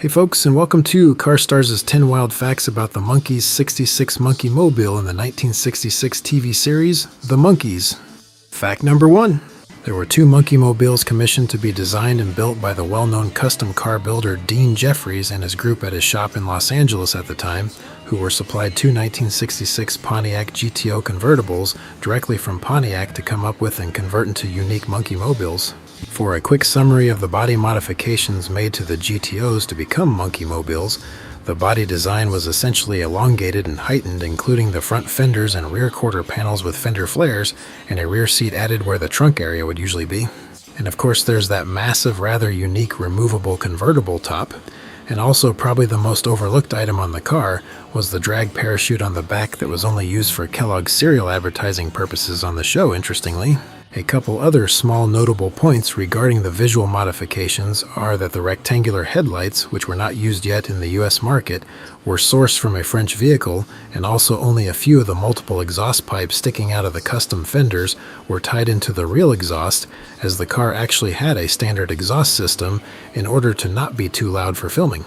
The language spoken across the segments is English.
Hey folks, and welcome to CarStarz' 10 Wild Facts about the Monkees' 66 Monkeemobile in the 1966 TV series, The Monkees. Fact number 1. There were 2 Monkeemobiles commissioned to be designed and built by the well-known custom car builder Dean Jeffries and his group at his shop in Los Angeles at the time, who were supplied 2 1966 Pontiac GTO convertibles directly from Pontiac to come up with and convert into unique Monkeemobiles. For a quick summary of the body modifications made to the GTOs to become Monkeemobiles, the body design was essentially elongated and heightened, including the front fenders and rear quarter panels with fender flares, and a rear seat added where the trunk area would usually be. And of course there's that massive, rather unique removable convertible top. And also probably the most overlooked item on the car was the drag parachute on the back that was only used for Kellogg's cereal advertising purposes on the show, interestingly. A couple other small notable points regarding the visual modifications are that the rectangular headlights, which were not used yet in the US market, were sourced from a French vehicle, and also only a few of the multiple exhaust pipes sticking out of the custom fenders were tied into the real exhaust, as the car actually had a standard exhaust system in order to not be too loud for filming.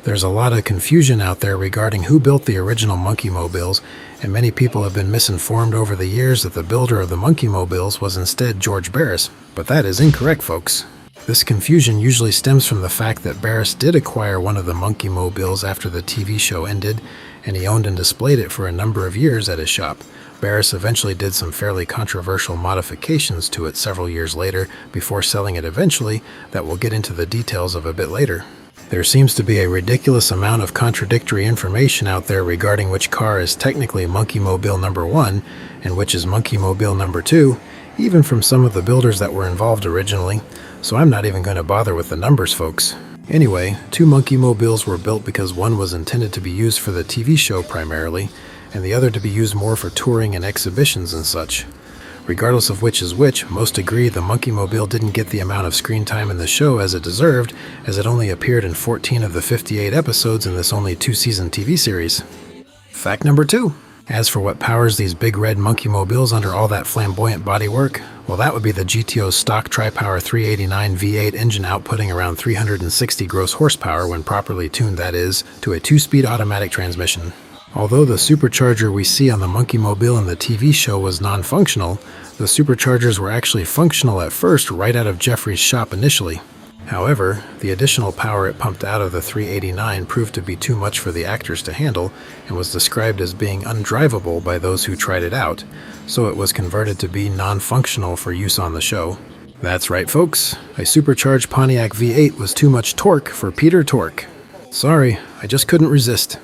There's a lot of confusion out there regarding who built the original Monkeemobiles, and many people have been misinformed over the years that the builder of the Monkeemobiles was instead George Barris, but that is incorrect, folks. This confusion usually stems from the fact that Barris did acquire one of the Monkeemobiles after the TV show ended, and he owned and displayed it for a number of years at his shop. Barris eventually did some fairly controversial modifications to it several years later before selling it eventually that we'll get into the details of a bit later. There seems to be a ridiculous amount of contradictory information out there regarding which car is technically Monkeemobile number 1 and which is Monkeemobile number 2, even from some of the builders that were involved originally, so I'm not even going to bother with the numbers, folks. Anyway, 2 Monkeemobiles were built because one was intended to be used for the TV show primarily, and the other to be used more for touring and exhibitions and such. Regardless of which is which, most agree the Monkeemobile didn't get the amount of screen time in the show as it deserved, as it only appeared in 14 of the 58 episodes in this only 2-season TV series. Fact number 2. As for what powers these big red Monkeemobiles under all that flamboyant bodywork, well, that would be the GTO's stock tri-power 389 V8 engine outputting around 360 gross horsepower when properly tuned, that is, to a 2-speed automatic transmission. Although the supercharger we see on the Monkeemobile in the TV show was non-functional, the superchargers were actually functional at first right out of Jeffries' shop initially. However, the additional power it pumped out of the 389 proved to be too much for the actors to handle and was described as being undrivable by those who tried it out, so it was converted to be non-functional for use on the show. That's right, folks, a supercharged Pontiac V8 was too much torque for Peter Tork. Sorry, I just couldn't resist.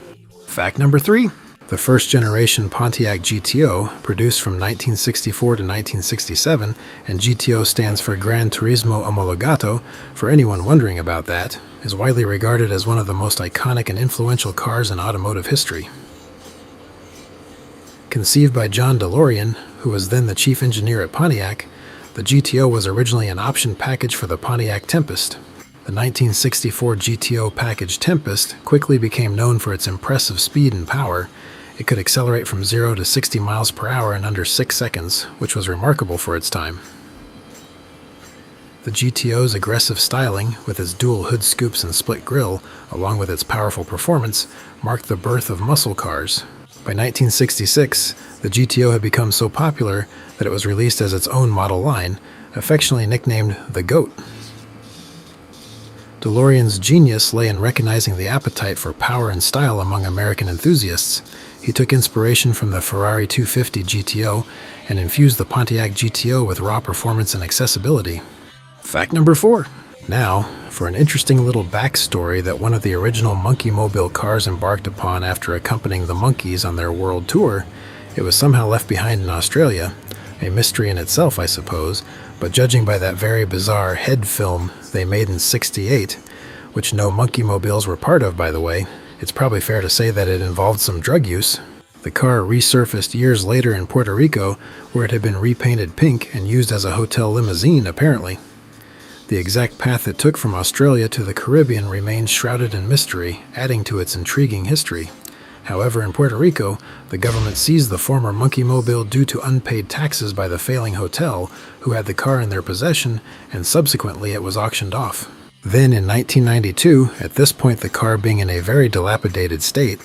Fact number 3. The first generation Pontiac GTO, produced from 1964 to 1967, and GTO stands for Gran Turismo Omologato, for anyone wondering about that, is widely regarded as one of the most iconic and influential cars in automotive history. Conceived by John DeLorean, who was then the chief engineer at Pontiac, the GTO was originally an option package for the Pontiac Tempest. The 1964 GTO package Tempest quickly became known for its impressive speed and power. It could accelerate from 0 to 60 miles per hour in under 6 seconds, which was remarkable for its time. The GTO's aggressive styling, with its dual hood scoops and split grille, along with its powerful performance, marked the birth of muscle cars. By 1966, the GTO had become so popular that it was released as its own model line, affectionately nicknamed the GOAT. DeLorean's genius lay in recognizing the appetite for power and style among American enthusiasts. He took inspiration from the Ferrari 250 GTO and infused the Pontiac GTO with raw performance and accessibility. Fact number 4. Now, for an interesting little backstory that one of the original Monkeemobile cars embarked upon after accompanying the Monkees on their world tour, it was somehow left behind in Australia. A mystery in itself, I suppose, but judging by that very bizarre head film they made in '68, which no Monkeemobiles were part of, by the way, it's probably fair to say that it involved some drug use. The car resurfaced years later in Puerto Rico, where it had been repainted pink and used as a hotel limousine, apparently. The exact path it took from Australia to the Caribbean remains shrouded in mystery, adding to its intriguing history. However, in Puerto Rico, the government seized the former Monkeemobile due to unpaid taxes by the failing hotel, who had the car in their possession, and subsequently it was auctioned off. Then in 1992, at this point the car being in a very dilapidated state,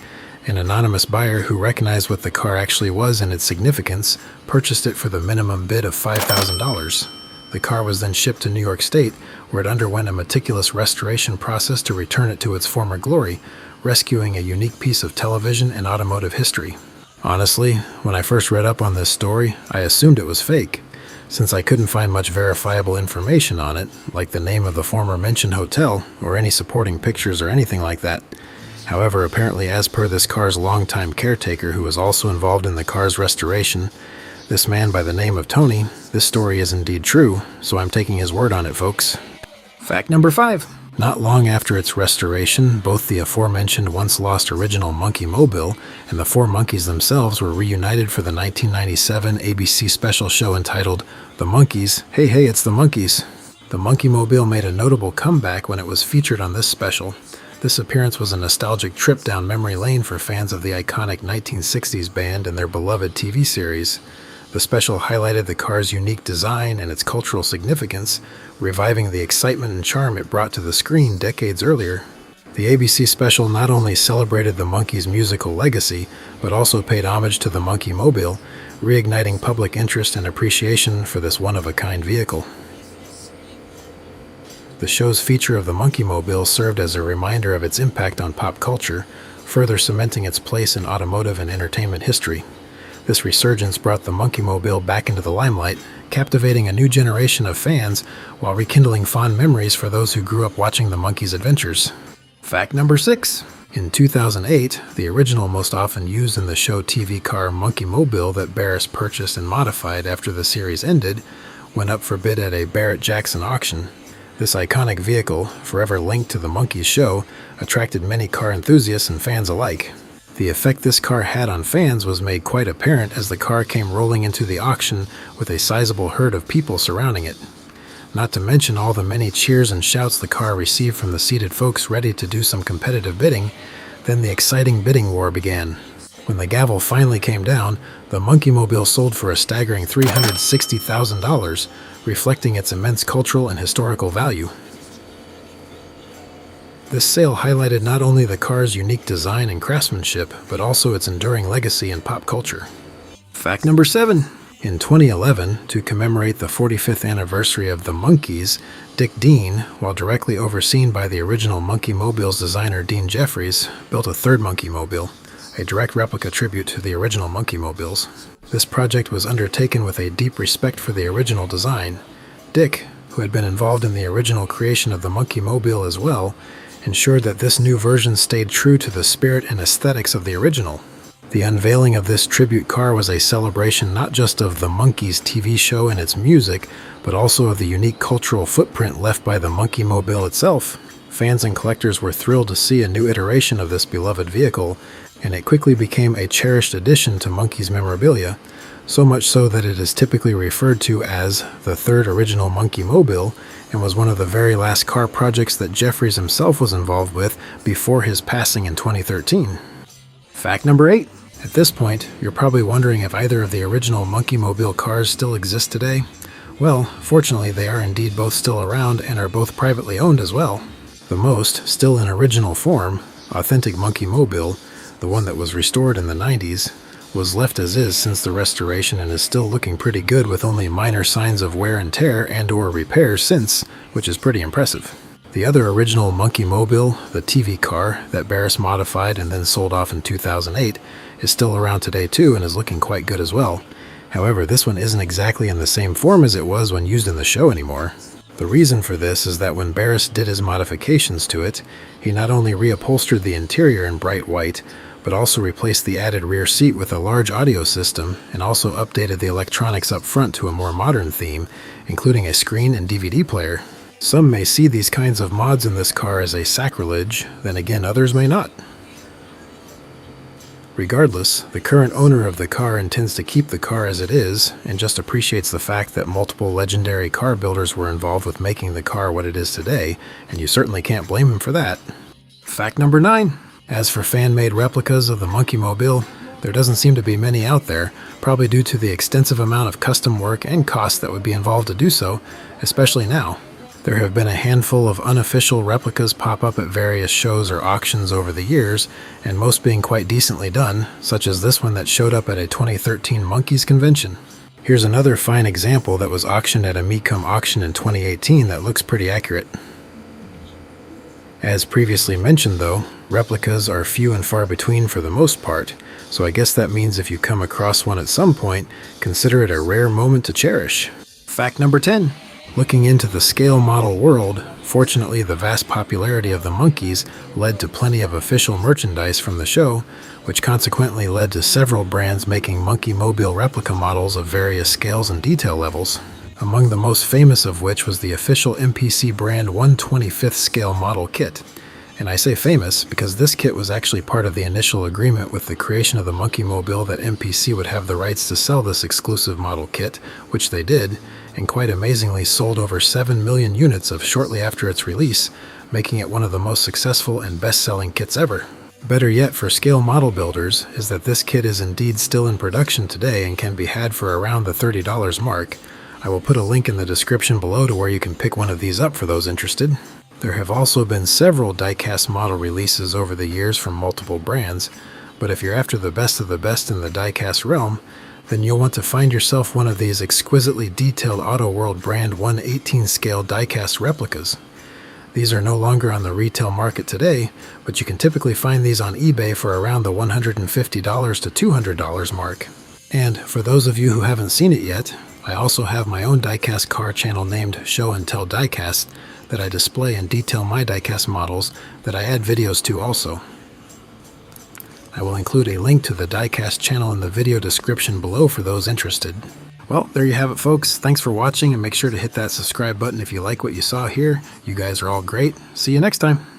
an anonymous buyer who recognized what the car actually was and its significance purchased it for the minimum bid of $5,000. The car was then shipped to New York State, where it underwent a meticulous restoration process to return it to its former glory, rescuing a unique piece of television and automotive history. Honestly, when I first read up on this story, I assumed it was fake, since I couldn't find much verifiable information on it, like the name of the former mentioned hotel, or any supporting pictures or anything like that. However, apparently as per this car's longtime caretaker who was also involved in the car's restoration, this man by the name of Tony, this story is indeed true, so I'm taking his word on it, folks. Fact number 5. Not long after its restoration, both the aforementioned once-lost original Monkeemobile and the 4 Monkees themselves were reunited for the 1997 ABC special show entitled The Monkees, Hey Hey It's the Monkees. The Monkeemobile made a notable comeback when it was featured on this special. This appearance was a nostalgic trip down memory lane for fans of the iconic 1960s band and their beloved TV series. The special highlighted the car's unique design and its cultural significance, reviving the excitement and charm it brought to the screen decades earlier. The ABC special not only celebrated the Monkees' musical legacy, but also paid homage to the Monkeemobile, reigniting public interest and appreciation for this one-of-a-kind vehicle. The show's feature of the Monkeemobile served as a reminder of its impact on pop culture, further cementing its place in automotive and entertainment history. This resurgence brought the Monkeemobile back into the limelight, captivating a new generation of fans while rekindling fond memories for those who grew up watching the Monkees' adventures. Fact number 6. In 2008, the original most often used in the show TV car Monkeemobile that Barris purchased and modified after the series ended went up for bid at a Barrett-Jackson auction. This iconic vehicle, forever linked to the Monkees show, attracted many car enthusiasts and fans alike. The effect this car had on fans was made quite apparent as the car came rolling into the auction with a sizable herd of people surrounding it. Not to mention all the many cheers and shouts the car received from the seated folks ready to do some competitive bidding, then the exciting bidding war began. When the gavel finally came down, the Monkeemobile sold for a staggering $360,000, reflecting its immense cultural and historical value. This sale highlighted not only the car's unique design and craftsmanship, but also its enduring legacy in pop culture. Fact number 7. In 2011, to commemorate the 45th anniversary of the Monkees, Dick Dean, while directly overseen by the original Monkeemobile's designer Dean Jeffries, built a third Monkeemobile, a direct replica tribute to the original Monkeemobiles. This project was undertaken with a deep respect for the original design. Dick, who had been involved in the original creation of the Monkeemobile as well, ensured that this new version stayed true to the spirit and aesthetics of the original. The unveiling of this tribute car was a celebration not just of the Monkees TV show and its music, but also of the unique cultural footprint left by the Monkeemobile itself. Fans and collectors were thrilled to see a new iteration of this beloved vehicle, and it quickly became a cherished addition to Monkees memorabilia, so much so that it is typically referred to as the third original Monkeemobile, and was one of the very last car projects that Jeffries himself was involved with before his passing in 2013. Fact number 8. At this point, you're probably wondering if either of the original Monkeemobile cars still exist today. Well, fortunately they are indeed both still around and are both privately owned as well. The most, still in original form, authentic Monkeemobile, the one that was restored in the 90s, was left as is since the restoration and is still looking pretty good with only minor signs of wear and tear and or repairs since, which is pretty impressive. The other original Monkeemobile, the TV car that Barris modified and then sold off in 2008, is still around today too and is looking quite good as well. However, this one isn't exactly in the same form as it was when used in the show anymore. The reason for this is that when Barris did his modifications to it, he not only reupholstered the interior in bright white, but also replaced the added rear seat with a large audio system and also updated the electronics up front to a more modern theme, including a screen and DVD player. Some may see these kinds of mods in this car as a sacrilege, then again others may not. Regardless, the current owner of the car intends to keep the car as it is, and just appreciates the fact that multiple legendary car builders were involved with making the car what it is today, and you certainly can't blame him for that. Fact number 9. As for fan-made replicas of the Monkeemobile, there doesn't seem to be many out there, probably due to the extensive amount of custom work and cost that would be involved to do so, especially now. There have been a handful of unofficial replicas pop up at various shows or auctions over the years, and most being quite decently done, such as this one that showed up at a 2013 Monkees convention. Here's another fine example that was auctioned at a Mecum auction in 2018 that looks pretty accurate. As previously mentioned though, replicas are few and far between for the most part, so I guess that means if you come across one at some point, consider it a rare moment to cherish. Fact number 10. Looking into the scale model world, fortunately the vast popularity of the Monkees led to plenty of official merchandise from the show, which consequently led to several brands making Monkeemobile replica models of various scales and detail levels, among the most famous of which was the official MPC brand 1/25th scale model kit. And I say famous because this kit was actually part of the initial agreement with the creation of the Monkeemobile that MPC would have the rights to sell this exclusive model kit, which they did, and quite amazingly sold over 7 million units of shortly after its release, making it one of the most successful and best-selling kits ever. Better yet for scale model builders is that this kit is indeed still in production today and can be had for around the $30 mark. I will put a link in the description below to where you can pick one of these up for those interested. There have also been several diecast model releases over the years from multiple brands, but if you're after the best of the best in the diecast realm, then you'll want to find yourself one of these exquisitely detailed Auto World brand 1/18 scale diecast replicas. These are no longer on the retail market today, but you can typically find these on eBay for around the $150 to $200 mark. And for those of you who haven't seen it yet, I also have my own diecast car channel named Show and Tell Diecast that I display and detail my diecast models that I add videos to also. I will include a link to the diecast channel in the video description below for those interested. Well, there you have it folks. Thanks for watching and make sure to hit that subscribe button if you like what you saw here. You guys are all great. See you next time.